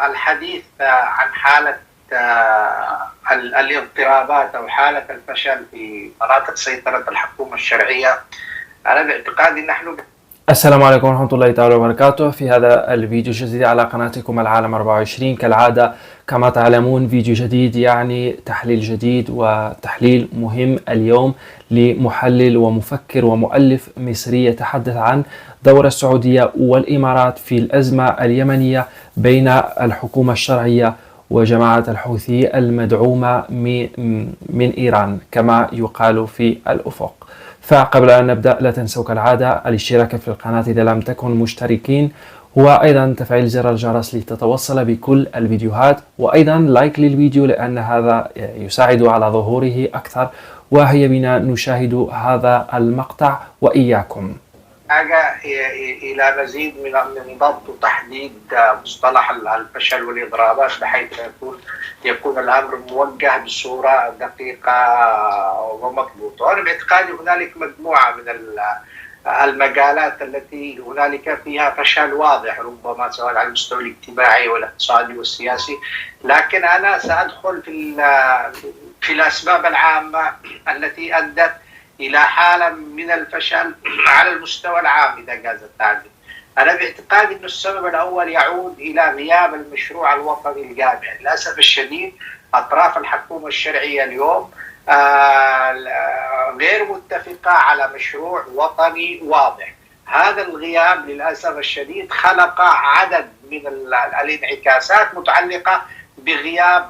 الحديث عن حالة الاضطرابات أو حالة الفشل في مناطق سيطرة الحكومة الشرعية. أنا باعتقادي نحن السلام عليكم ورحمة الله تعالى وبركاته. في هذا الفيديو الجديد على قناتكم العالم 24 كالعادة كما تعلمون فيديو جديد يعني تحليل جديد وتحليل مهم اليوم لمحلل ومفكر ومؤلف مصري يتحدث عن دور السعودية والإمارات في الأزمة اليمنية بين الحكومة الشرعية وجماعة الحوثي المدعومة من إيران كما يقال في الأفق. فقبل أن نبدأ لا تنسوا كالعادة الاشتراك في القناة إذا لم تكونوا مشتركين، وأيضا تفعيل زر الجرس لتتوصل بكل الفيديوهات، وأيضا لايك للفيديو لأن هذا يساعد على ظهوره أكثر. وهيا بنا نشاهد هذا المقطع وإياكم. حاجة إلى مزيد من ضبط وتحديد مصطلح الفشل والإضرابات بحيث يكون الأمر موجه بصورة دقيقة ومضبوطة. وأنا باعتقادي هنالك مجموعة من المجالات التي هنالك فيها فشل واضح ربما سواء على المستوى الاجتماعي والاقتصادي والسياسي، لكن أنا سأدخل في الأسباب العامة التي أدت إلى حالة من الفشل على المستوى العام إذا جاز التعبير. أنا باعتقادي أن السبب الأول يعود إلى غياب المشروع الوطني الجامع. للأسف الشديد أطراف الحكومة الشرعية اليوم غير متفقة على مشروع وطني واضح. هذا الغياب للأسف الشديد خلق عدد من الانعكاسات متعلقة بغياب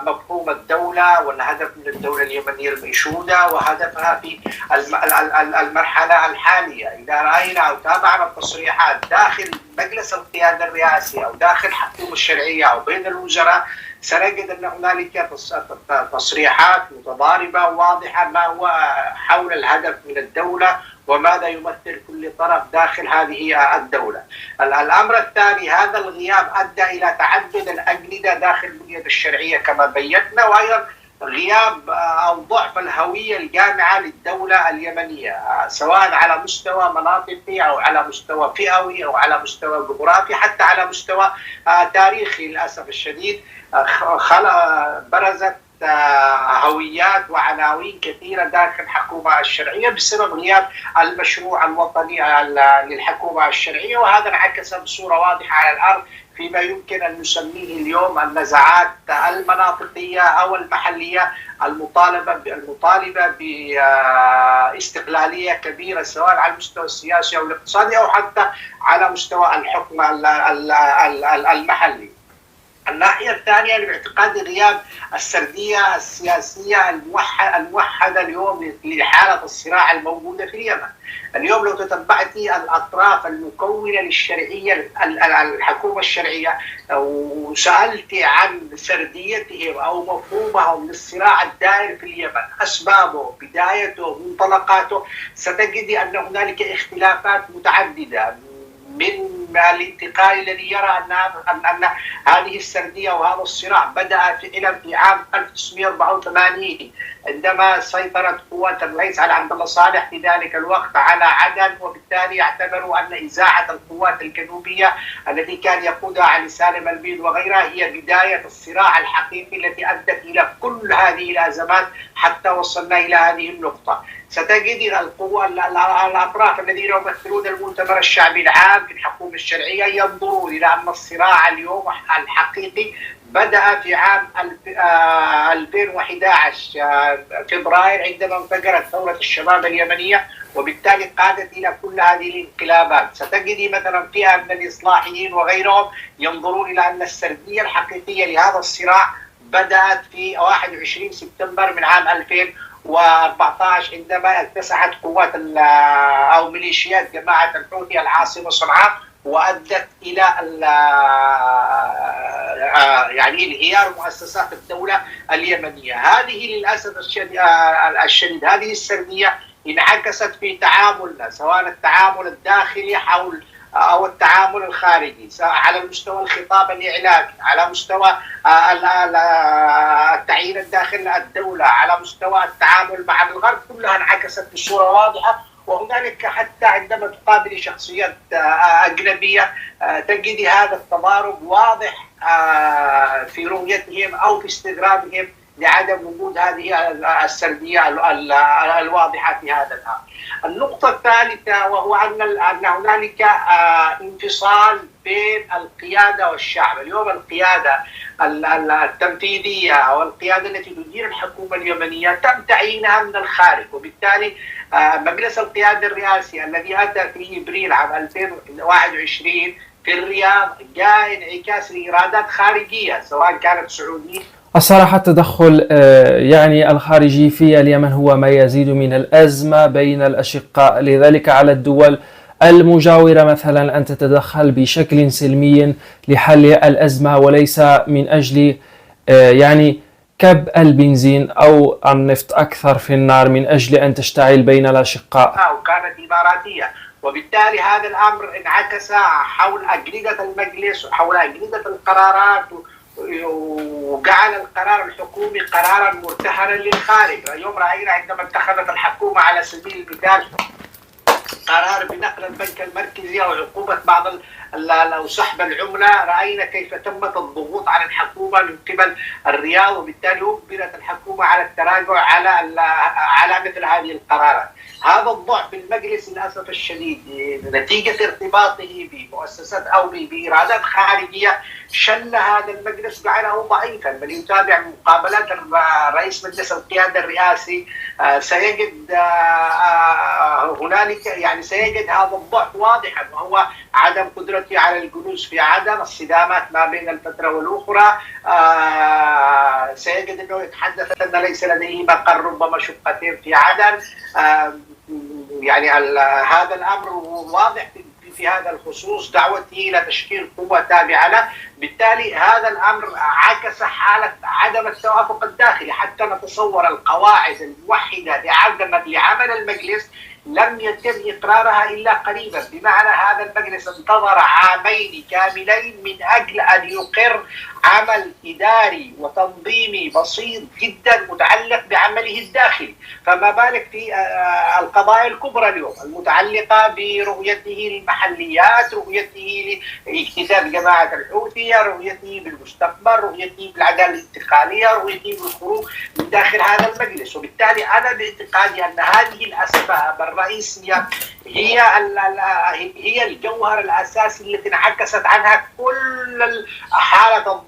مفهوم الدولة والهدف من الدولة اليمنية المنشودة وهدفها في المرحلة الحالية. إذا رأينا أو تابعنا التصريحات داخل مجلس القيادة الرئاسي أو داخل الحكومة الشرعية أو بين الوزراء سنجد أن هنالك تصريحات متضاربة واضحة ما هو حول الهدف من الدولة وماذا يمثل كل طرف داخل هذه الدولة. الأمر الثاني، هذا الغياب أدى إلى تعدد الأجندة داخل البنية الشرعية كما بينا، وأيضا غياب أو ضعف الهوية الجامعة للدولة اليمنية سواء على مستوى مناطقي أو على مستوى فئوي أو على مستوى جغرافي حتى على مستوى تاريخي. للأسف الشديد برزت هويات وعناوين كثيرة داخل الحكومة الشرعية بسبب غياب المشروع الوطني للحكومة الشرعية، وهذا انعكس بصورة واضحة على الأرض فيما يمكن أن نسميه اليوم النزاعات المناطقية أو المحلية المطالبة باستقلالية كبيرة سواء على المستوى السياسي أو الاقتصادي أو حتى على مستوى الحكم المحلي. الناحية الثانية باعتقادي غياب السردية السياسية الموحدة اليوم لحالة الصراع الموجودة في اليمن. اليوم لو تتبعتي الأطراف المكونة للشرعية الحكومة الشرعية وسألت عن سرديتهم أو مفهومهم للصراع الدائر في اليمن، أسبابه، بدايته، منطلقاته، ستجدي أن هنالك اختلافات متعددة، من الانتقال الذي يرى أن هذه السردية وهذا الصراع بدأ فعلا في عام 1984 عندما سيطرت قوات الرئيس علي عبد الله صالح في ذلك الوقت على عدن، وبالتالي يعتبروا أن إزاحة القوات الجنوبية التي كان يقودها علي سالم البيض وغيرها هي بداية الصراع الحقيقي التي أدت إلى كل هذه الأزمات حتى وصلنا إلى هذه النقطة. ستجد الأطراف الذين يمثلون المؤتمر الشعبي العام في الحكومة الشرعية ينظرون إلى أن الصراع اليوم الحقيقي بدأ في عام 2011 فبراير عندما انفجرت ثورة الشباب اليمنية، وبالتالي قادت إلى كل هذه الانقلابات. ستجد مثلا فئة من الإصلاحيين وغيرهم ينظرون إلى أن السردية الحقيقية لهذا الصراع بدأت في 21 سبتمبر من عام 2014 عندما اكتسحت قوات أو ميليشيات جماعة الحوثي العاصمة صنعاء وأدت إلى يعني انهيار مؤسسات الدولة اليمنية. هذه للأسف الشديد هذه السردية انعكست في تعاملنا سواء التعامل الداخلي حول أو التعامل الخارجي، على مستوى الخطاب الإعلامي، على مستوى التعيين الداخل الدولة، على مستوى التعامل مع الغرب، كلها انعكست بصورة واضحة. وهنالك حتى عندما تقابل شخصيات أجنبية تجد هذا التضارب واضح في رؤيتهم أو في استغرابهم لعدم وجود هذه السردية الواضحة في هذا الأمر. النقطة الثالثة وهو أن هنالك انفصال بين القيادة والشعب. اليوم القيادة التنفيذية أو القيادة التي تدير الحكومة اليمنية تم تعيينها من الخارج، وبالتالي مجلس القيادة الرئاسي الذي أتى في إبريل عام 2021 في الرياض جاء انعكاس لإرادات خارجية سواء كانت سعودية. الصراحة التدخل يعني الخارجي في اليمن هو ما يزيد من الأزمة بين الأشقاء، لذلك على الدول المجاورة مثلا أن تتدخل بشكل سلمي لحل الأزمة، وليس من أجل يعني كب البنزين أو النفط أكثر في النار من أجل أن تشتعل بين الأشقاء. وكانت إماراتية، وبالتالي هذا الأمر انعكس حول أجندة المجلس وحول أجندة القرارات، وجعل القرار الحكومي قرارا مرتهنا للخارج. اليوم رأينا عندما اتخذت الحكومة على سبيل المثال قرار بنقل البنك المركزي أو عقوبة بعض أو سحب العملة، رأينا كيف تمت الضغوط على الحكومة من قبل الرياض، وبالتالي أجبرت الحكومة على التراجع على مثل هذه القرارات. هذا الضعف بالمجلس للأسف الشديد نتيجة ارتباطه بمؤسسات أو بإرادات خارجية شل هذا المجلس جعله ضعيفا. بل يتابع مقابلات رئيس مجلس القيادة الرئاسي سيجد هنالك سيجد هذا الضعف واضحا، وهو عدم قدرته على الجلوس في عدن، الصدامات ما بين الفترة والأخرى. سيجد أنه يتحدث أن ليس لديه مقر ربما شقتين في عدن. هذا الأمر واضح في هذا الخصوص، دعوته إلى تشكيل قوة تابعة له. بالتالي هذا الأمر عكس حالة عدم التوافق الداخلي، حتى نتصور القواعد الموحدة لعمل المجلس لم يتم إقرارها إلا قريبا، بمعنى هذا المجلس انتظر عامين كاملين من أجل أن يقر عمل إداري وتنظيمي بسيط جدا متعلق بعمله الداخلي. فما بالك في القضايا الكبرى اليوم المتعلقة برؤيته للمحليات، رؤيته لاكتتاب جماعة الحوثية، رؤيته بالمستقبل، رؤيته بالعدالة الانتقالية، رؤيته بالخروج من داخل هذا المجلس. وبالتالي أنا باعتقادي أن هذه الأسباب الرئيسية هي الجوهر الأساسي التي انعكست عنها كل حالة.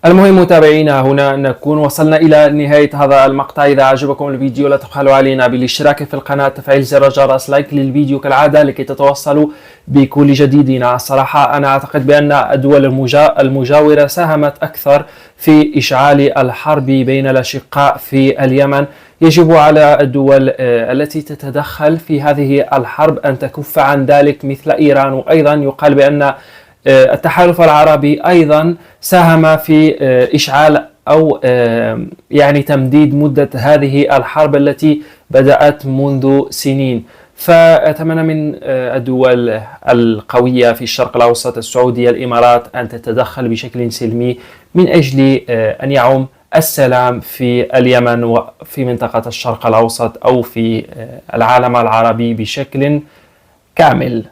المهم متابعينا، هنا نكون وصلنا إلى نهاية هذا المقطع. إذا عجبكم الفيديو لا تبخلوا علينا بالاشتراك في القناة، تفعيل زر الجرس، لايك للفيديو كالعادة لكي تتوصلوا بكل جديدنا. الصراحة أنا أعتقد بأن الدول المجاورة ساهمت أكثر في إشعال الحرب بين الأشقاء في اليمن. يجب على الدول التي تتدخل في هذه الحرب أن تكف عن ذلك مثل إيران. وأيضا يقال بأن التحالف العربي أيضا ساهم في إشعال أو تمديد مدة هذه الحرب التي بدأت منذ سنين. فأتمنى من الدول القوية في الشرق الأوسط، السعودية، الإمارات، أن تتدخل بشكل سلمي من أجل أن يعم السلام في اليمن وفي منطقة الشرق الأوسط أو في العالم العربي بشكل كامل.